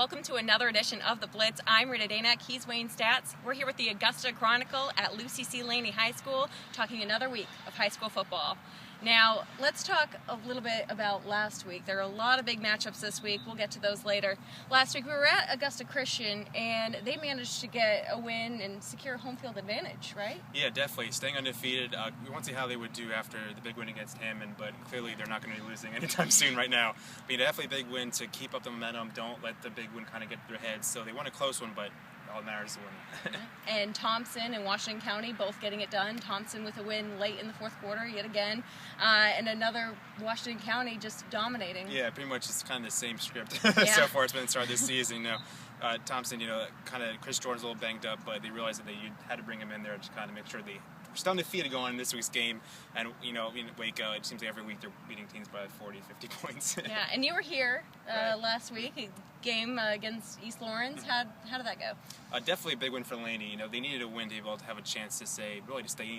Welcome to another edition of The Blitz. I'm Rita Danak. He's Wayne Stats. We're here with the Augusta Chronicle at Lucy C. Laney High School, talking another week of high school football. Now, let's talk a little bit about last week. There are a lot of big matchups this week. We'll get to those later. Last week, we were at Augusta Christian, and they managed to get a win and secure a home field advantage, right? Yeah, definitely. Staying undefeated. We want to see how they would do after the big win against Hammond, but clearly they're not going to be losing anytime soon right now. But definitely a big win to keep up the momentum. Don't let the big win kind of get to their heads. So they won a close one, but all that matters is the win. And Thompson and Washington County both getting it done. Thompson with a win late in the fourth quarter yet again. And another Washington County just dominating. Yeah, pretty much it's kind of the same script Yeah. so far. It's been the start of this season. Thompson, kind of Chris Jordan's a little banged up, but they realized that they had to bring him in there to kind of make sure they were still undefeated going in this week's game. And, in Waco, it seems like every week they're beating teams by 40, 50 points. Yeah, and you were here Right. last week, a game against East Lawrence. How did that go? Definitely a big win for Laney. They needed a win to be able to have a chance to stay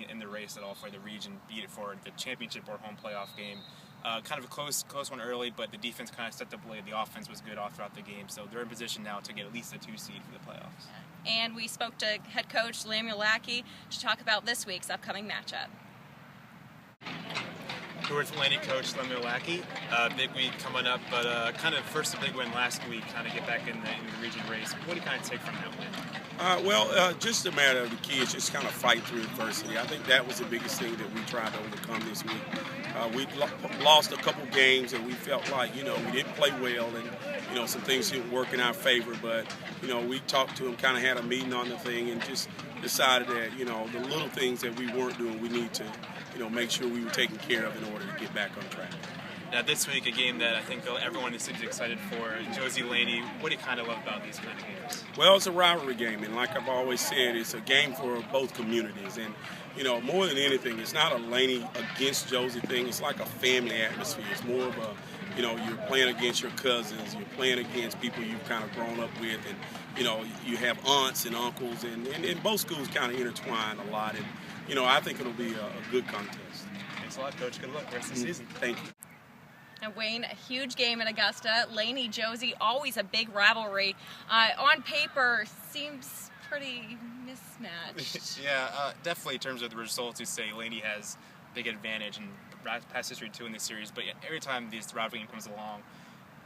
in the race at all for the region, beat it for the championship or home playoff game. Kind of a close one early, but the defense kind of stepped up late. The offense was good all throughout the game, so they're in position now to get at least a 2 seed for the playoffs. And we spoke to head coach Lemuel Lackey to talk about this week's upcoming matchup. We're with Laney coach Lemuel Lackey. Big week coming up, but kind of first a big win last week, kind of get back in the region race. What do you kind of take from that win? Just a matter of the kids just kind of fight through adversity. I think that was the biggest thing that we tried to overcome this week. We lost a couple games and we felt like, we didn't play well and, some things didn't work in our favor. But, we talked to them, kind of had a meeting on the thing and just decided that, the little things that we weren't doing, we need to, make sure we were taken care of in order to get back on track. Now this week, a game that I think everyone in the city is excited for, Josie Laney. What do you kind of love about these kind of games? Well, it's a rivalry game, and like I've always said, it's a game for both communities. And, more than anything, it's not a Laney against Josie thing. It's like a family atmosphere. It's more of a, you're playing against your cousins. You're playing against people you've kind of grown up with. And, you have aunts and uncles, and both schools kind of intertwine a lot. And, I think it'll be a good contest. Thanks a lot, Coach. Good luck the rest of the season. Thank you. And Wayne, a huge game in Augusta. Laney, Josie, always a big rivalry. On paper, seems pretty mismatched. Yeah, definitely in terms of the results, you say Laney has big advantage and past history too in this series. But every time this rivalry game comes along,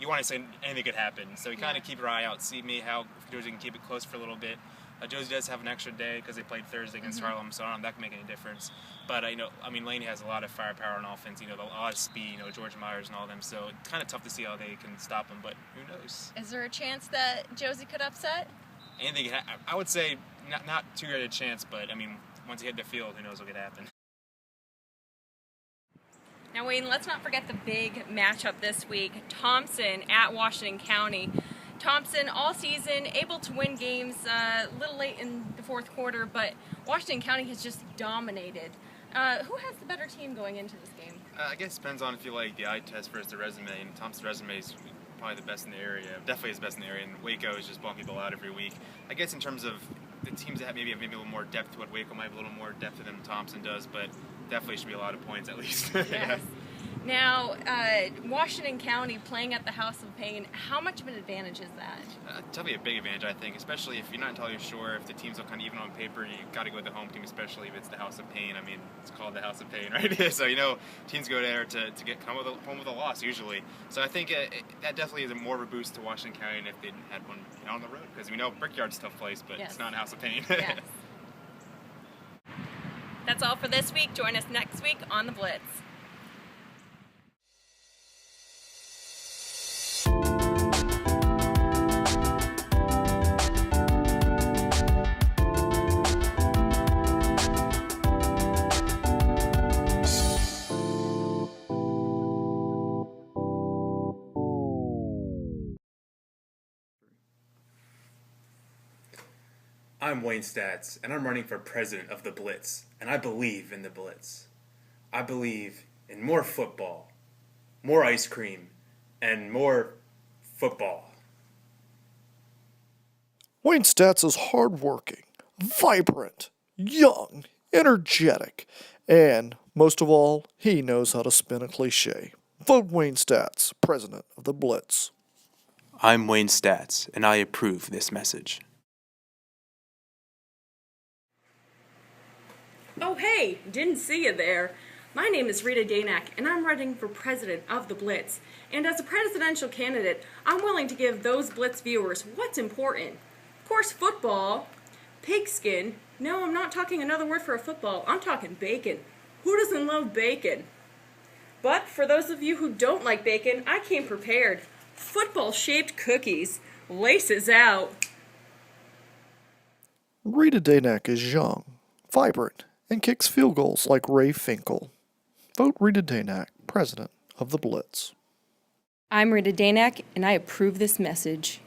you want to say anything could happen. So you kind of keep your eye out, see how Josie can keep it close for a little bit. Josie does have an extra day because they played Thursday against Harlem, so I don't know if that can make any difference. But, Laney has a lot of firepower on offense, a lot of speed, George Myers and all them, so it's kind of tough to see how they can stop them, but who knows? Is there a chance that Josie could upset? Anything, I would say not too great a chance, but, once you hit the field, who knows what could happen. Now, Wayne, let's not forget the big matchup this week, Thompson at Washington County. Thompson all season able to win games a little late in the fourth quarter, but Washington County has just dominated. Who has the better team going into this game? I guess it depends on if you like the eye test versus the resume, and Thompson's resume is probably the best in the area. Definitely is best in the area, and Waco is just blowing people out every week. I guess in terms of the teams that have maybe a little more depth to what Waco might have a little more depth to than Thompson does, but definitely should be a lot of points at least. Yes. Now, Washington County playing at the House of Pain, how much of an advantage is that? Definitely a big advantage, I think, especially if you're not entirely sure if the teams look kind of even on paper. You got to go with the home team, especially if it's the House of Pain. It's called the House of Pain, right? So, teams go there to come home with a loss usually. So I think that definitely is more of a boost to Washington County than if they had one on the road, because we know Brickyard's a tough place, but Yes. It's not a House of Pain. Yes. That's all for this week. Join us next week on The Blitz. I'm Wayne Stats, and I'm running for president of the Blitz, and I believe in the Blitz. I believe in more football, more ice cream, and more football. Wayne Stats is hardworking, vibrant, young, energetic, and, most of all, he knows how to spin a cliche. Vote Wayne Stats, president of the Blitz. I'm Wayne Stats, and I approve this message. Oh, hey, didn't see you there. My name is Rita Danak, and I'm running for president of the Blitz. And as a presidential candidate, I'm willing to give those Blitz viewers what's important. Of course, football, pigskin. No, I'm not talking another word for a football. I'm talking bacon. Who doesn't love bacon? But for those of you who don't like bacon, I came prepared. Football-shaped cookies. Laces out. Rita Danak is young, vibrant, and kicks field goals like Ray Finkel. Vote Rita Danak, president of the Blitz. I'm Rita Danak, and I approve this message.